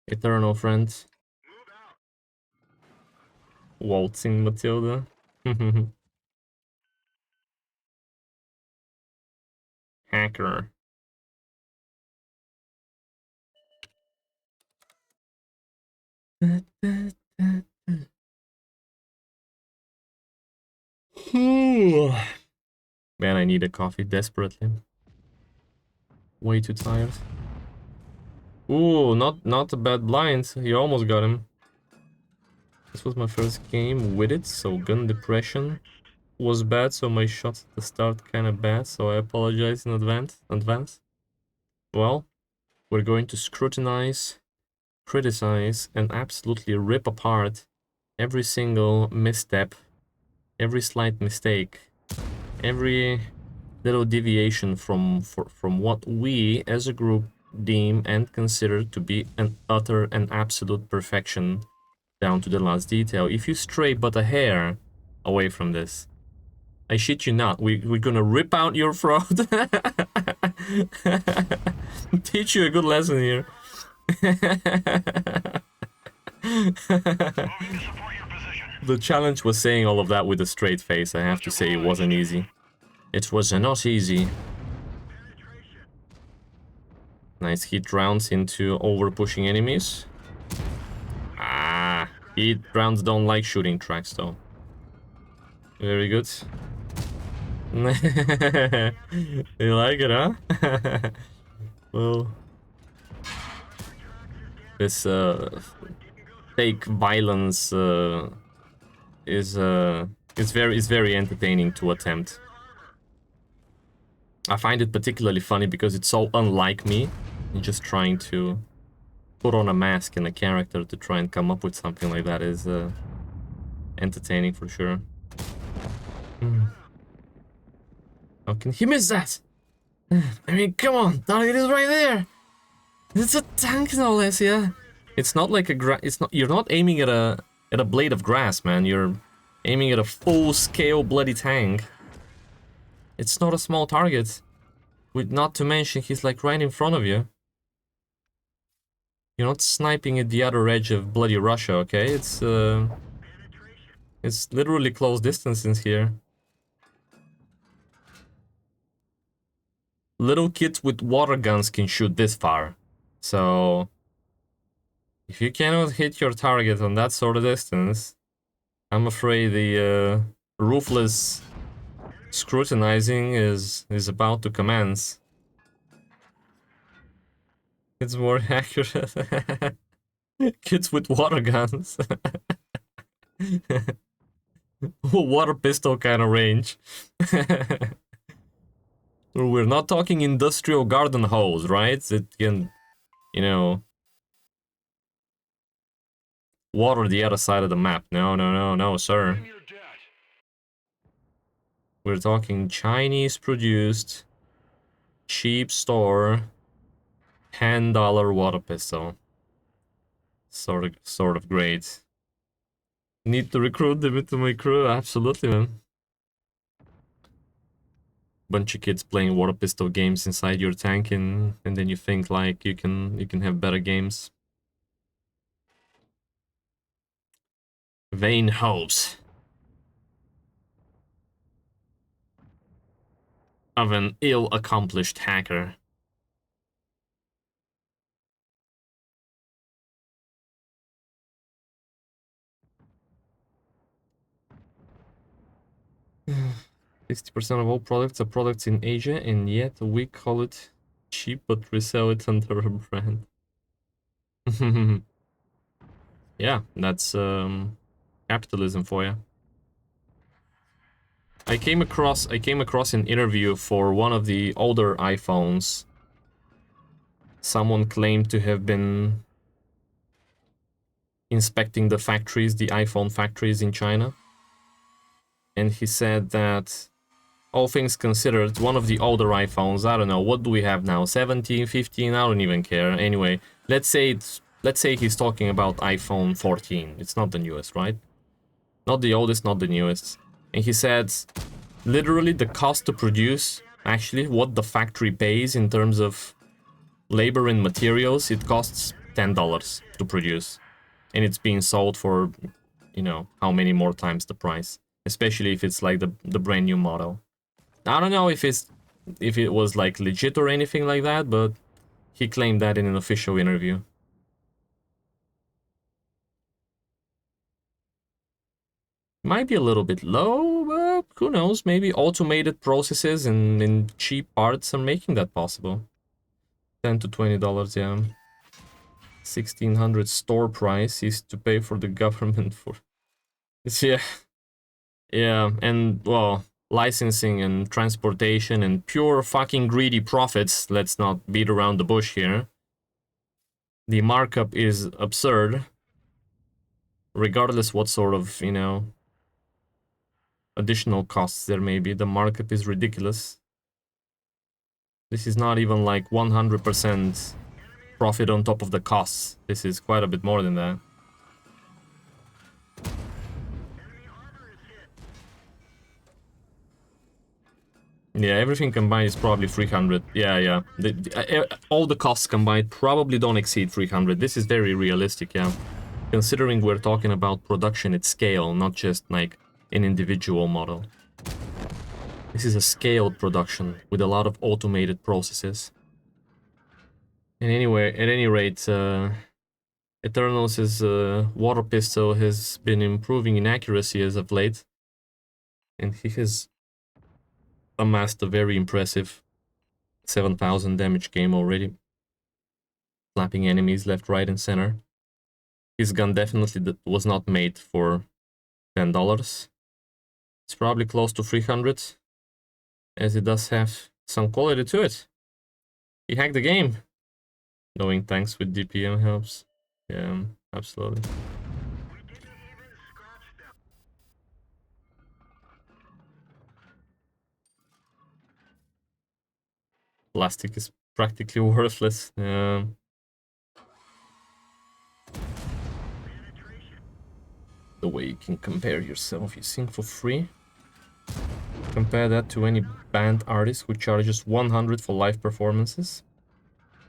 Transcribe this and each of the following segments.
Eternal friend. Waltzing Matilda. Hacker. Man, I need a coffee desperately. Way too tired. Ooh, not a bad blind. You almost got him. This was my first game with it, so gun depression was bad, so my shots at the start kind of bad, so I apologize in advance. Well, we're going to scrutinize, criticize, and absolutely rip apart every single misstep, every slight mistake, every little deviation from what we as a group deem and consider to be an utter and absolute perfection down to the last detail. If you stray but a hair away from this, I shit you not, we're gonna rip out your throat. Teach you a good lesson here. The challenge was saying all of that with a straight face. I have to say it wasn't easy. It was not easy. Nice hit rounds into over-pushing enemies. Ah, hit rounds don't like shooting tracks though. Very good. You like it, huh? Well, this fake violence is very entertaining to attempt. I find it particularly funny because it's so unlike me. I'm just trying to put on a mask and a character to try and come up with something like that is entertaining for sure. How can he miss that? I mean, come on, target is right there. It's a tank, no less, yeah. It's not like you're not aiming at a blade of grass, man. You're aiming at a full-scale bloody tank. It's not a small target. With not to mention, he's like right in front of you. You're not sniping at the other edge of bloody Russia, okay? It's literally close distances here. Little kids with water guns can shoot this far. So if you cannot hit your target on that sort of distance, I'm afraid the ruthless scrutinizing is about to commence. It's more accurate. Kids with water guns. Water pistol kind of range. We're not talking industrial garden hose, right? It can, you know, water the other side of the map. No, sir. We're talking Chinese-produced, cheap store, $10 water pistol. Sort of great. Need to recruit them into my crew? Absolutely, man. Bunch of kids playing water pistol games inside your tank, and then you think like you can have better games. Vain hopes of an ill-accomplished hacker. Mm. 60% of all products are products in Asia, and yet we call it cheap but resell it under a brand. Yeah, that's capitalism for you. I came across an interview for one of the older iPhones. Someone claimed to have been inspecting the factories, the iPhone factories in China. And he said that, all things considered, one of the older iPhones, I don't know, what do we have now? 17, 15, I don't even care. Anyway, let's say he's talking about iPhone 14. It's not the newest, right? Not the oldest, not the newest. And he said, literally the cost to produce, actually, what the factory pays in terms of labor and materials, it costs $10 to produce. And it's being sold for, you know, how many more times the price. Especially if it's like the brand new model. I don't know if it was like legit or anything like that, but he claimed that in an official interview. Might be a little bit low, but who knows? Maybe automated processes and cheap parts are making that possible. $10 to $20, yeah. 1,600 store price is to pay for the government for... Yeah. Yeah, and, well, licensing and transportation and pure fucking greedy profits. Let's not beat around the bush here. The markup is absurd. Regardless what sort of, you know, additional costs there may be, the markup is ridiculous. This is not even like 100% profit on top of the costs. This is quite a bit more than that. Yeah, everything combined is probably 300. Yeah. All the costs combined probably don't exceed 300. This is very realistic, yeah. Considering we're talking about production at scale, not just like an individual model. This is a scaled production with a lot of automated processes. And anyway, at any rate, Eternal's water pistol has been improving in accuracy as of late. And he has amassed a very impressive 7,000 damage game already. Slapping enemies left, right, and center. His gun definitely was not made for $10. It's probably close to 300, as it does have some quality to it. He hacked the game. Knowing tanks with DPM helps. Yeah, absolutely. Plastic is practically worthless. The way you can compare yourself, you sing for free. Compare that to any band artist who charges 100 for live performances.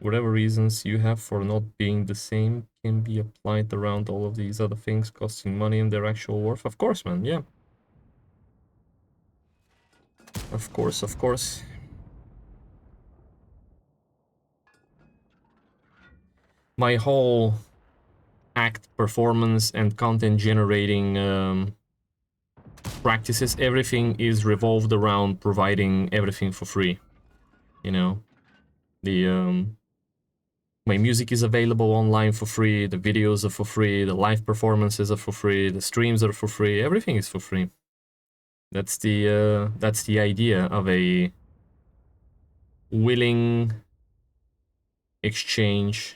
Whatever reasons you have for not being the same can be applied around all of these other things costing money and their actual worth. Of course, man, yeah. Of course. My whole act, performance, and content generating practices, everything is revolved around providing everything for free. You know, my music is available online for free, the videos are for free, the live performances are for free, the streams are for free, everything is for free. That's the idea of a willing exchange.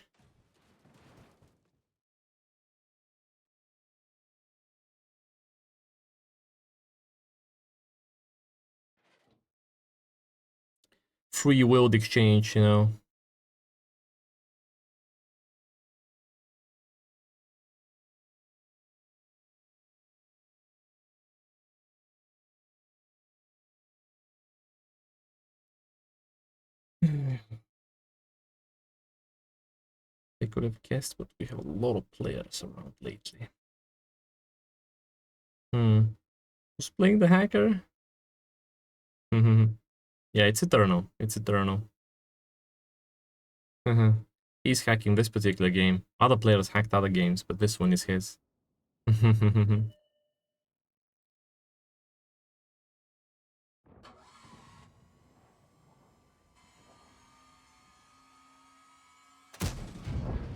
Free-willed exchange, you know. I could have guessed, but we have a lot of players around lately. Who's playing the hacker? Yeah, it's Eternal. It's Eternal. He's hacking this particular game. Other players hacked other games, but this one is his.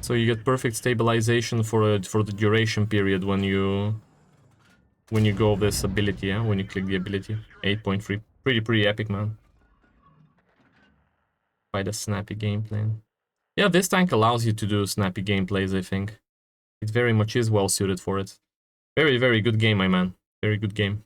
So you get perfect stabilization for the duration period when you go this ability, yeah? When you click the ability. 8.3. Pretty epic, man. Quite a snappy gameplay. Yeah, this tank allows you to do snappy gameplays, I think. It very much is well suited for it. Very good game, my man. Very good game.